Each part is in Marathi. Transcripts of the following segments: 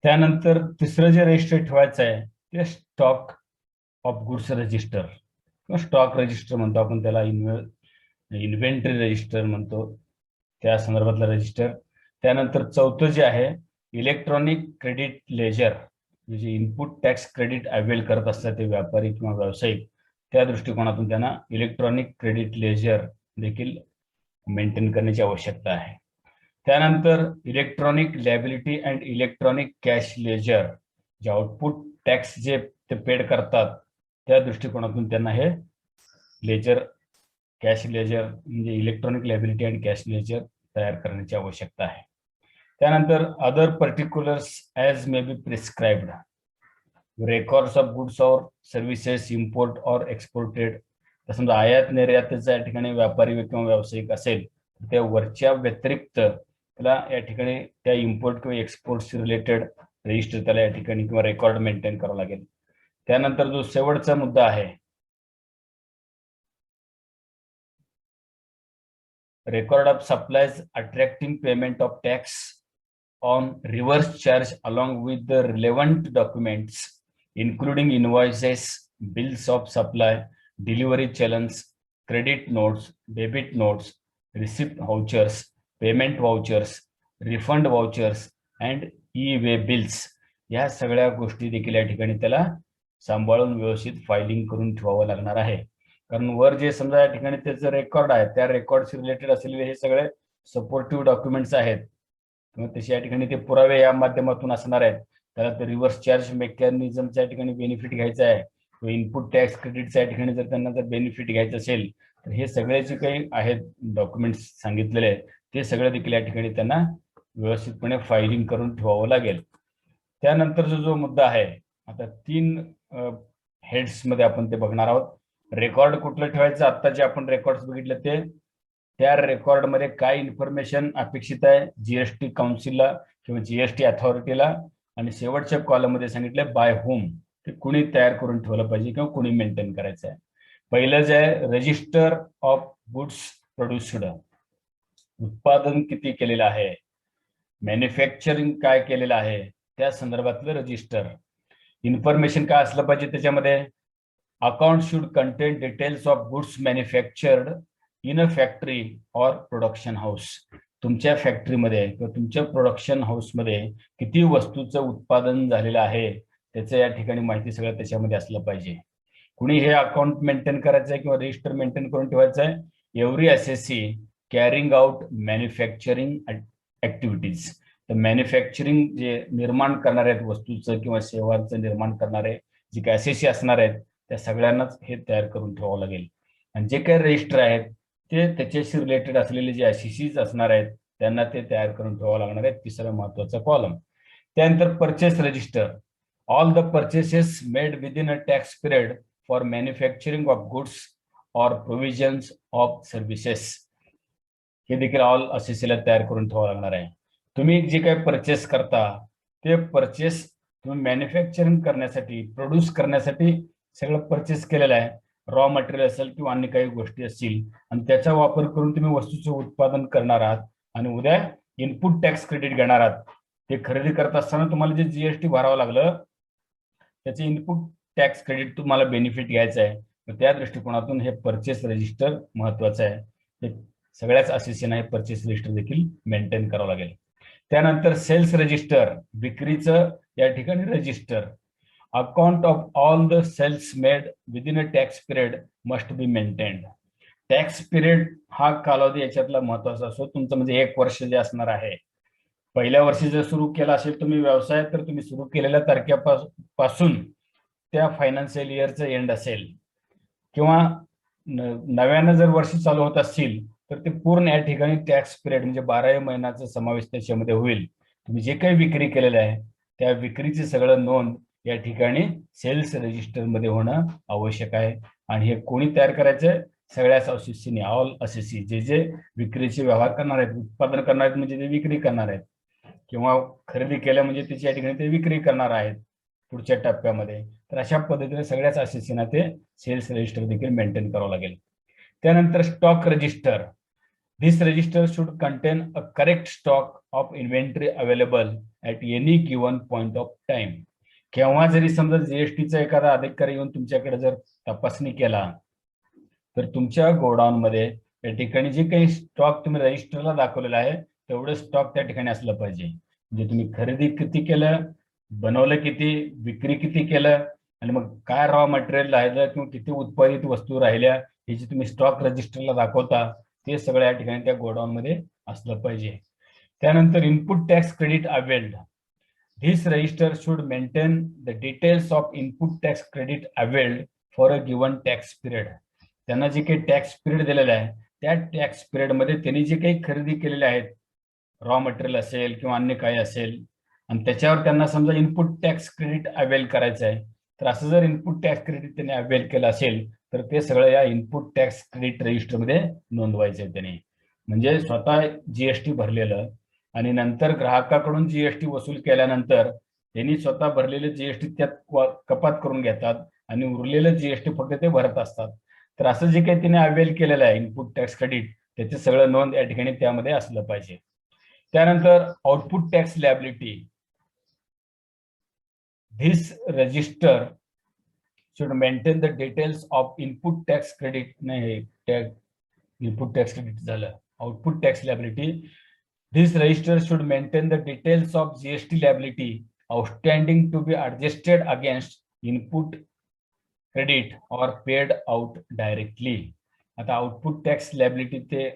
त्यानंतर तिसरं जे रजिस्टर ठेवायचं आहे ते स्टॉक ऑफ गुड्स रजिस्टर किंवा स्टॉक रजिस्टर म्हणतो आपण त्याला, इन्व्हेंटरी रजिस्टर म्हणतो, त्या संदर्भातलं रजिस्टर. त्यानंतर चौथं जे आहे इलेक्ट्रॉनिक क्रेडिट लेजर, जे इनपुट टॅक्स क्रेडिट अवेल करत असतात ते व्यापारी किंवा व्यावसायिक, त्या दृष्टिकोनातून त्यांना इलेक्ट्रॉनिक क्रेडिट लेजर देखील मेंटेन करण्याची आवश्यकता आहे. त्यानंतर electronic liability and electronic cash ledger, जे आउटपुट टॅक्स जे ते पेड करतात त्या दृष्टिकोनातून त्यांना हे लेजर, कॅश लेजर म्हणजे electronic liability and cash ledger तयार करण्याची आवश्यकता आहे. त्यानंतर other particulars as may be prescribed, records of goods और सर्व्हिसेस इम्पोर्ट और एक्सपोर्टेड. समजा आयात निर्यातीचा या ठिकाणी व्यापारी किंवा व्यावसायिक असेल तर त्या वरच्या व्यतिरिक्त त्याला या ठिकाणी त्या इम्पोर्ट किंवा एक्सपोर्टशी रिलेटेड रजिस्टर त्याला या ठिकाणी किंवा रेकॉर्ड मेंटेन करावं लागेल. त्यानंतर जो शेवटचा मुद्दा आहे record of supplies attracting payment of tax on reverse charge along with the relevant documents including invoices, bills of supply, delivery challans, credit notes, debit notes, receipt vouchers, payment vouchers, refund vouchers and e-way bills. या सगळ्या गोष्टी देखील या ठिकाणी त्याला सांभाळून व्यवस्थित फायलिंग करून ठेवावं लागणार आहे. कारण वर जे समजा या ठिकाणी त्याचं रेकॉर्ड आहे त्या रेकॉर्डशी रिलेटेड असलेले हे सगळे सपोर्टिव्ह डॉक्युमेंट्स आहेत किंवा तसे या ठिकाणी ते पुरावे या माध्यमातून असणार आहेत. त्याला ते रिव्हर्स चार्ज मेकॅनिझमच्या ठिकाणी बेनिफिट घ्यायचा आहे किंवा इनपुट टॅक्स क्रेडिटच्या ठिकाणी जर त्यांना जर बेनिफिट घ्यायचं असेल तर हे सगळे जे काही आहेत डॉक्युमेंट्स सांगितलेले ते सगळे देखील या ठिकाणी त्यांना व्यवस्थितपणे फायलिंग करून ठेवावं लागेल. त्यानंतरचा जो मुद्दा आहे, आता 3 हेड्स मध्ये आपण ते बघणार आहोत. रेकॉर्ड कुठलं ठेवायचं, आता जे आपण रेकॉर्ड्स बघितले ते, त्या रेकॉर्ड मध्ये काय इन्फॉर्मेशन अपेक्षित आहे जीएसटी काउन्सिलला किंवा जीएसटी अथॉरिटीला, आणि शेवटच्या कॉलम मध्ये सांगितलं बाय होम, ते कुणी तयार करून ठेवलं पाहिजे किंवा कुणी मेंटेन करायचं आहे. पहिलं जे आहे रजिस्टर ऑफ गुड्स प्रोड्युस्ड, उत्पादन किती केलेलं आहे, मॅन्युफॅक्चरिंग काय केलेलं आहे त्या संदर्भातलं रजिस्टर. इन्फॉर्मेशन काय असलं पाहिजे त्याच्यामध्ये, account should content details of goods manufactured in a factory और प्रोडक्शन हाऊस. तुमच्या फॅक्टरीमध्ये किंवा तुमच्या प्रोडक्शन हाऊसमध्ये किती वस्तूचं उत्पादन झालेलं आहे त्याचं या ठिकाणी माहिती सगळं त्याच्यामध्ये असलं पाहिजे. कुणी हे अकाउंट मेंटेन करायचं आहे किंवा रजिस्टर मेंटेन करून ठेवायचं आहे. Every SSC carrying out manufacturing activities, तर मॅन्युफॅक्चरिंग जे निर्माण करणार आहेत वस्तूचं किंवा सेवांचं निर्माण करणारे जे काय एसएससी असणार आहेत त्या सगळ्यांनाच हे तयार करून ठेवावं लागेल. आणि जे काही रजिस्टर आहेत ते त्याच्याशी रिलेटेड असलेले जे एसएससीज असणार आहेत त्यांना ते तयार करून ठेवावं लागणार आहे. तिसरं महत्वाचं कॉलम. त्यानंतर purchase register, all the purchases made within a tax period for manufacturing of goods और प्रोव्हिजन्स ऑफ सर्व्हिसेस, हे देखील ऑल एसएससीला तयार करून ठेवावं लागणार आहे. तुम्ही जे काही परचेस करता ते परचेस तुम्ही मॅन्युफॅक्चरिंग करण्यासाठी, प्रोड्यूस करण्यासाठी सगळं परचेस केलेलं आहे, रॉ मटेरियल असेल किंवा अन्य काही गोष्टी असतील, आणि त्याचा वापर करून तुम्ही वस्तूचं उत्पादन करणार आहात आणि उद्या इनपुट टॅक्स क्रेडिट घेणार आहात. ते खरेदी करत असताना तुम्हाला जे जीएसटी भरावं लागलं त्याचे इनपुट टॅक्स क्रेडिट तुम्हाला बेनिफिट घ्यायचं आहे. तर त्या दृष्टिकोनातून हे परचेस रजिस्टर महत्वाचं आहे. हे सगळ्याच एसएससीना हे परचेस रजिस्टर देखील मेंटेन करावं लागेल. त्यानंतर सेल्स रजिस्टर, विक्रीचं या ठिकाणी register, account of all the sales made within a tax period must be maintained. Tax period हा कालावधी याच्यातला महत्वाचा असतो तुमचं, म्हणजे 1 वर्ष जे असणार आहे. पहिल्या वर्षी जर सुरू केला असेल तुम्ही व्यवसाय तर तुम्ही सुरू केलेल्या तारखेपासून त्या फायनान्शियल इयरचं एंड असेल, किंवा नव्यानं जर वर्ष चालू होत असतील तर ते पूर्ण या ठिकाणी टॅक्स पिरियड म्हणजे 12 महिन्याचा समावेश त्याच्यामध्ये होईल. तुम्ही जे काही विक्री केलेलं आहे त्या विक्रीचे सगळं नोंद या ठिकाणी सेल्स रजिस्टर मध्ये होणं आवश्यक आहे. आणि हे कोणी तयार करायचं, सगळ्याच एसएससीने, ऑल एसएससी, जे जे विक्रीचे व्यवहार करणार आहेत, उत्पादन करणार आहेत म्हणजे ते विक्री करणार आहेत, किंवा खरेदी केल्या म्हणजे त्याची या ठिकाणी ते विक्री करणार आहेत पुढच्या टप्प्यामध्ये. तर अशा पद्धतीने सगळ्याच एसएससीना ते सेल्स रजिस्टर देखील मेंटेन करावं लागेल. त्यानंतर stock register, This register should contain a correct stock of inventory available at any given point of time. केव्हा जरी समजा जीएसटीचा एखादा अधिकारी येऊन तुमच्याकडे जर तपासणी केला तर तुमच्या गोडाऊन मध्ये या ठिकाणी जे काही स्टॉक तुम्ही रजिस्टरला दाखवलेला आहे तेवढं स्टॉक त्या ठिकाणी असलं पाहिजे. म्हणजे तुम्ही खरेदी किती केलं, बनवलं किती, विक्री किती केलं आणि मग काय रॉ मटेरियल राहिलं किंवा किती उत्पादित वस्तू राहिल्या हे जे तुम्ही स्टॉक रजिस्टरला दाखवता ते सगळं या ठिकाणी त्या गोडाऊन मध्ये असलं पाहिजे. त्यानंतर input tax credit availed. This register should maintain the details of input tax credit availed for a given tax period. त्यांना जे काही टॅक्स पिरियड दिलेला आहे त्या टॅक्स पिरियड मध्ये त्यांनी जे काही खरेदी केलेले आहेत रॉ मटेरियल असेल किंवा अन्य काही असेल आणि त्याच्यावर त्यांना समजा इनपुट टॅक्स क्रेडिट अवेल करायचं आहे तर असं जर इनपुट टॅक्स क्रेडिट त्यांनी अवेल केलं असेल तर ते सगळं या इनपुट टॅक्स क्रेडिट रजिस्टर मध्ये नोंदवायचं आहे त्यांनी. म्हणजे स्वतः जीएसटी भरलेलं आणि नंतर ग्राहकाकडून जीएसटी वसूल केल्यानंतर त्यांनी स्वतः भरलेले जीएसटी त्यात कपात करून घेतात आणि उरलेलं जीएसटी फक्त ते भरत असतात. तर असं जे काही तिने अवेल केलेलं आहे इनपुट टॅक्स क्रेडिट त्याचे सगळं नोंद या ठिकाणी त्यामध्ये असलं पाहिजे. त्यानंतर output tax liability. This register should maintain the details of input tax credit input tax credit झालं output tax liability. This register should maintain the details of GST liability outstanding to be adjusted against input credit or paid out directly. आता आउटपुट टॅक्स लॅबिलिटी ते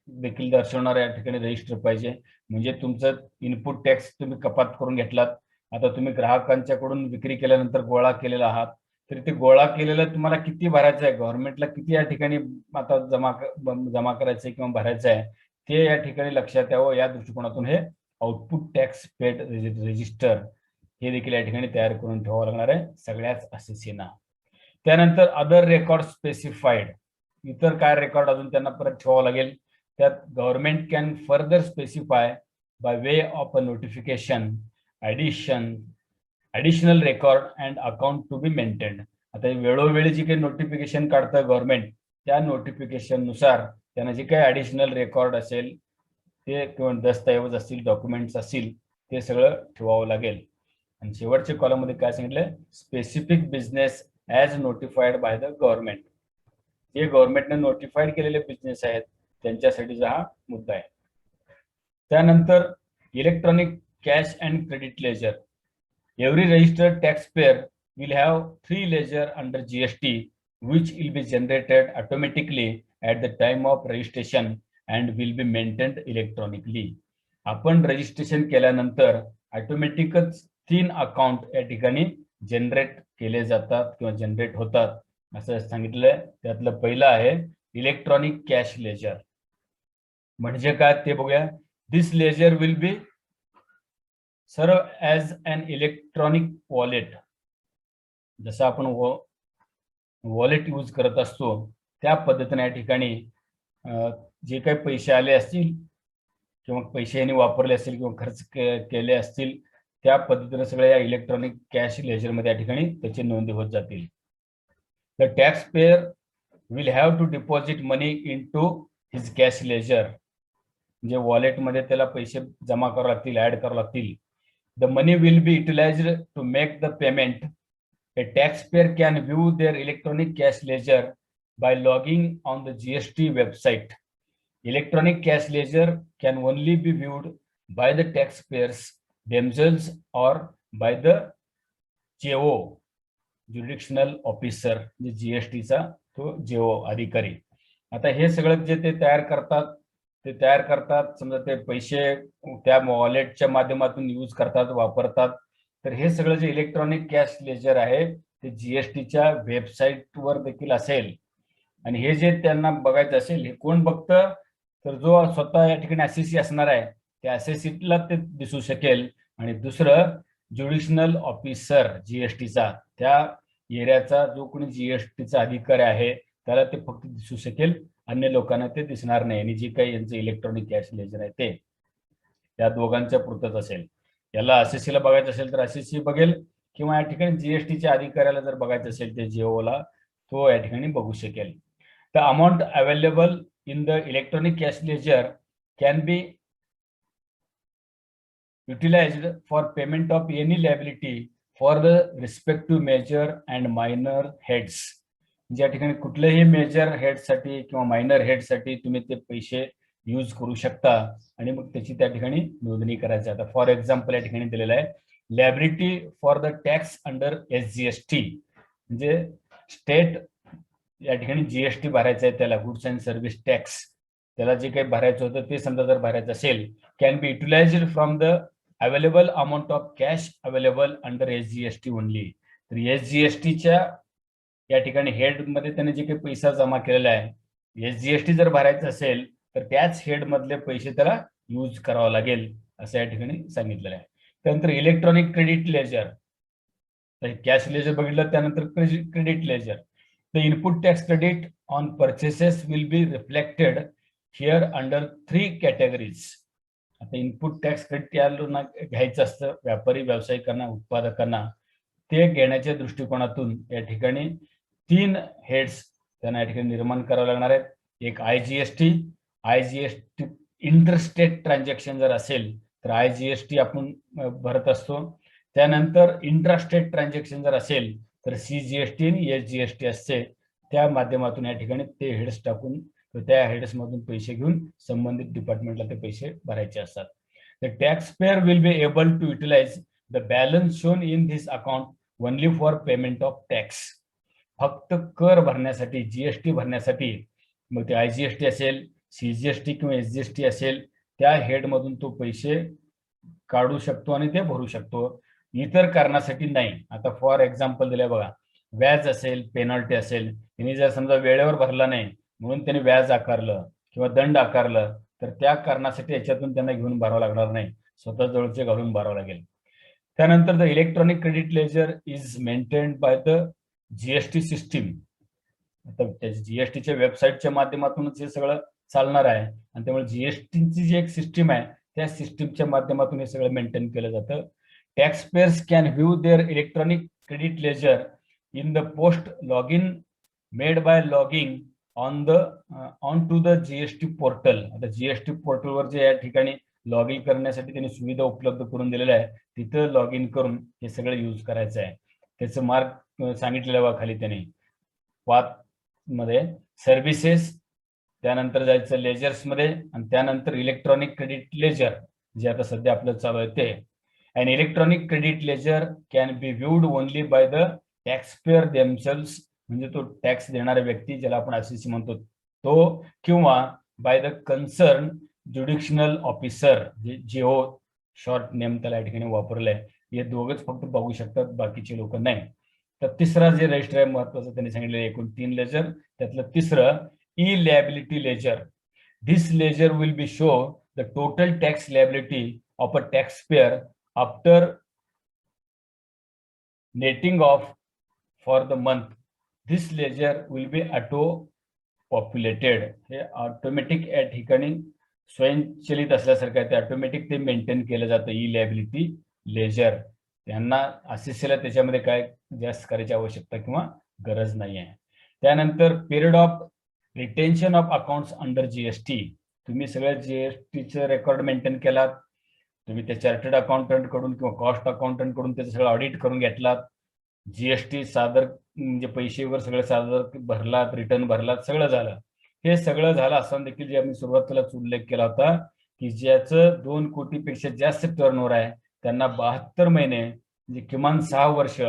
देखील दर्शवणारे या ठिकाणी रजिस्टर पाहिजे. म्हणजे तुमचं इनपुट टॅक्स तुम्ही कपात करून घेतलात, आता तुम्ही ग्राहकांच्याकडून विक्री केल्यानंतर गोळा केलेला आहात तर ते गोळा केलेलं तुम्हाला किती भरायचं आहे, गव्हर्नमेंटला किती या ठिकाणी आता जमा करायचं किंवा भरायचं आहे ते या ठिकाणी लक्षात यावं. या दृष्टिकोनातून हे आउटपुट टॅक्स पेड रजिस्टर हे देखील या ठिकाणी तयार करून ठेवावं लागणार आहे सगळ्याच असेसीना. त्यानंतर अदर रेकॉर्ड स्पेसिफाईड. इतर काय रेकॉर्ड अजून त्यांना परत ठेवावं लागेल. त्यात government can further specify by way of a notification additional record and account to be maintained. आता वेळोवेळी जी काही नोटिफिकेशन काढतं गव्हर्नमेंट त्या नोटिफिकेशन नुसार त्यांना जे काही ॲडिशनल रेकॉर्ड असेल ते किंवा दस्तऐवज असतील डॉक्युमेंट्स असतील ते सगळं ठेवावं लागेल. आणि शेवटच्या कॉलम मध्ये काय सांगितलं, specific business as notified by the government. जे गव्हर्नमेंटने नोटिफाईड केलेले बिझनेस आहेत त्यांच्यासाठीचा हा मुद्दा आहे. त्यानंतर electronic cash and credit ledger. Every registered taxpayer will have 3 ledger under GST which will be generated automatically at the time of registration and will be maintained electronically. आपण रजिस्ट्रेशन केल्यानंतर ऑटोमॅटिकच 3 अकाउंट या ठिकाणी जनरेट केले जातात किंवा जनरेट होतात असं सांगितलंय. त्यातलं पहिलं आहे इलेक्ट्रॉनिक कॅश लेजर. म्हणजे काय ते बघूया. दिस ledger will be serve as an electronic wallet. जसं आपण वॉलेट यूज करत असतो त्या पद्धतीने या ठिकाणी जे काही पैसे आले असतील किंवा पैसे यांनी वापरले असतील किंवा खर्च केले असतील त्या पद्धतीने सगळ्या या इलेक्ट्रॉनिक कॅश लेजर मध्ये या ठिकाणी त्याची नोंदी होत जातील. The taxpayer will have to deposit money into his cash ledger. म्हणजे वॉलेटमध्ये त्याला पैसे जमा करावे लागतील, ऍड करावे लागतील. The money will be utilized to make the payment. A taxpayer can view their electronic cash ledger by logging on the GST website. Electronic cash ledger can only be viewed by the taxpayers themselves or by the JO, jurisdictional officer, जे GST चा तो JO अधिकारी. आता हे सगळं जे ते तयार करतात समजा ते पैसे त्या वॉलेटच्या माध्यमातून यूज करतात, वापरतात. तर हे सगळं जे इलेक्ट्रॉनिक कॅश लेजर आहे ते जीएसटीच्या वेबसाईटवर देखील असेल. आणि हे जे त्यांना बघायचं असेल हे कोण बघतं, तर जो स्वतः या ठिकाणी असेसी असणार आहे त्या असेसीला ते दिसू शकेल. आणि दुसरं ज्युडिशनल ऑफिसर जीएसटीचा, त्या एरियाचा जो कोणी जीएसटीचा अधिकारी आहे त्याला ते फक्त दिसू शकेल, अन्य लोकांना ते दिसणार नाही. आणि जे काही यांचं इलेक्ट्रॉनिक कॅश लेजर आहे ते त्या दोघांच्या पुरतच असेल. याला असेसीला बघायचं असेल तर असेसी बघेल किंवा या ठिकाणी जीएसटीच्या अधिकाऱ्याला जर बघायचं असेल ते जीओला तो या ठिकाणी बघू शकेल. The amount available in the electronic cash ledger can be utilized for payment of any liability for the respective major and minor heads. ज्या ठिकाणी कुठल्याही मेजर हेडसाठी किंवा मायनर हेडसाठी तुम्ही ते पैसे यूज करू शकता आणि मग त्याची त्या ठिकाणी नोंदणी करायची. आता फॉर एक्झाम्पल या ठिकाणी दिलेलं आहे liability for the tax under SGST, म्हणजे स्टेट या ठिकाणी जीएसटी भरायचं आहे त्याला, गुड्स अँड सर्व्हिस टॅक्स, त्याला जे काही भरायचं होतं ते समजा जर भरायचं असेल, can be utilized from the available amount of cash available under SGST only. तर SGSTच्या या ठिकाणी हेड मध्ये त्याने जे काही पैसा जमा केलेला आहे, SGST जर भरायचं असेल तर त्याच हेड मधले पैसे त्याला यूज करावं लागेल असं या ठिकाणी सांगितलेलं आहे. त्यानंतर electronic credit ledger, cash ledger बघितलं, त्यानंतर credit ledger. The input tax credit on purchases will be reflected here under 3 categories. आता इनपुट टॅक्स क्रेडिट या घ्यायचं असतं व्यापारी व्यावसायिकांना, उत्पादकांना. ते घेण्याच्या दृष्टिकोनातून या ठिकाणी 3 हेड्स त्यांना या ठिकाणी निर्माण करावे लागणार आहेत. एक आयजीएसटी इंटरस्टेट ट्रान्झॅक्शन जर असेल तर आयजीएसटी आपण भरत असतो. त्यानंतर इंट्रास्टेट ट्रान्झॅक्शन जर असेल तर CGST आणि SGST असते. त्या माध्यमातून या ठिकाणी ते हेड्स टाकून त्या हेड्स मधून पैसे घेऊन संबंधित डिपार्टमेंटला ते पैसे भरायचे असतात. The taxpayer will be able to utilise the balance shown in this account only for payment of tax. फक्त कर भरण्यासाठी, जीएसटी भरण्यासाठी, मग ते आयजीएसटी असेल, CGST किंवा SGST असेल, त्या हेड मधून तो पैसे काढू शकतो आणि ते भरू शकतो, इतर कारणासाठी नाही. आता फॉर एक्झाम्पल दिलंय बघा, व्याज असेल, पेनल्टी असेल, त्यांनी जर समजा वेळेवर भरला नाही म्हणून त्यांनी व्याज आकारलं किंवा दंड आकारलं तर त्या कारणासाठी याच्यातून त्यांना घेऊन भरावं लागणार नाही, स्वतः जवळचे घालून भरावं लागेल. त्यानंतर the electronic credit ledger is maintained by the GST system. आता त्याच्या जीएसटीच्या वेबसाईटच्या माध्यमातूनच हे सगळं चालणार आहे आणि त्यामुळे जीएसटीची जी एक सिस्टीम आहे त्या सिस्टीमच्या माध्यमातून हे सगळं मेंटेन केलं जातं. Taxpayers can view their electronic credit ledger in the post login made by logging on to the GST portal. आता जीएसटी पोर्टलवर जे या ठिकाणी लॉग इन करण्यासाठी त्यांनी सुविधा उपलब्ध करून दिलेल्या आहे, तिथं लॉग इन करून हे सगळं यूज करायचं आहे. त्याचं मार्क सांगितलेलं बघा खाली त्यांनी पाथ मध्ये सर्व्हिसेस, त्यानंतर जायचं लेजर्स मध्ये आणि त्यानंतर इलेक्ट्रॉनिक क्रेडिट लेजर जे आता सध्या आपलं चालू आहे ते. And electronic credit ledger can be viewed only by the taxpayer themselves, म्हणजे तो टॅक्स देणारा व्यक्ती ज्याला आपण असे म्हणतो तो, किंवा बाय द कन्सर्न ज्युडिशनल ऑफिसर, जे JO शॉर्ट नेम त्याला या ठिकाणी वापरलंय. हे दोघच फक्त बघू शकतात, बाकीचे लोक नाही. तर तिसरा जे रजिस्टर आहे महत्वाचं त्यांनी सांगितलं, एकूण 3 लेजर, त्यातलं तिसरं E liability ledger. This ledger will be show the total tax liability of a taxpayer after netting off for the month. This ledger will be auto populated. हे ऑटोमॅटिक या ठिकाणी स्वयंचलित असल्यासारखं आहे, ते ऑटोमॅटिक ते मेंटेन केलं जातं ई लायबिलिटी लेजर. त्यांना असेल त्याच्यामध्ये काय जास्त करायची आवश्यकता किंवा गरज नाही आहे. त्यानंतर period of retention of accounts under GST. तुम्ही सगळ्या जीएसटीचं रेकॉर्ड मेंटेन केलात, तुम्ही त्या चार्टर्ड अकाउंटंट कडून किंवा कॉस्ट अकाउंटंट कडून त्याचं सगळं ऑडिट करून घेतलात, जीएसटी सादर म्हणजे पैसेवर सगळं सादर भरलात, रिटर्न भरलात, सगळं झालं. हे सगळं झालं असताना देखील जे आम्ही सुरुवातीलाच उल्लेख केला होता की ज्याचं 2 कोटीपेक्षा जास्त टर्नओव्हर आहे त्यांना 72 महिने म्हणजे किमान 6 वर्ष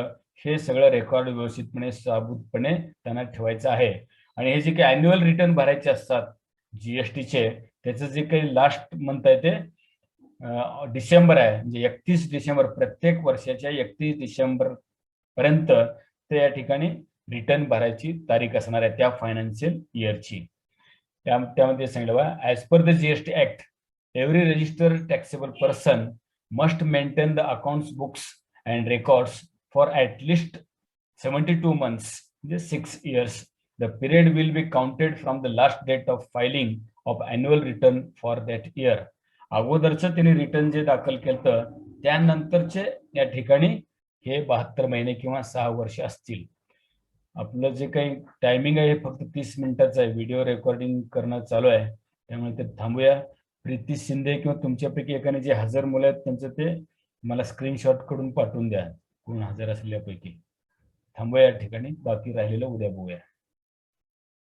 हे सगळं रेकॉर्ड व्यवस्थितपणे साबूतपणे त्यांना ठेवायचं आहे. आणि हे जे काही अॅन्युअल रिटर्न भरायचे असतात जीएसटीचे, त्याचं जे काही लास्ट मंथ आहे ते डिसेंबर आहे, म्हणजे 31 डिसेंबर, प्रत्येक वर्षाच्या 31 डिसेंबर पर्यंत ते या ठिकाणी रिटर्न भरायची तारीख असणार आहे त्या फायनान्शियल इयरची. त्यामध्ये सांगितलं बा, as per the GST act every registered taxable person must maintain the accounts books and records for at least 72 months, म्हणजे 6 years. The period will be counted from the last date of filing of annual return for that year. अगोदरचं त्यांनी रिटर्न जे दाखल केलं त्यानंतरचे या ठिकाणी हे 72 महिने किंवा 6 वर्ष असतील. आपलं जे काही टायमिंग आहे फक्त 30 मिनिटाचं आहे. व्हिडिओ रेकॉर्डिंग करणं चालू आहे, त्यामुळे ते थांबूया. प्रीती शिंदे किंवा तुमच्यापैकी एकाने जे हजर मुलं आहेत त्यांचं ते मला स्क्रीनशॉट कडून पाठवून द्या, कोण हजर असलेल्यापैकी. थांबूया या ठिकाणी, बाकी राहिलेलं उद्या बघूया.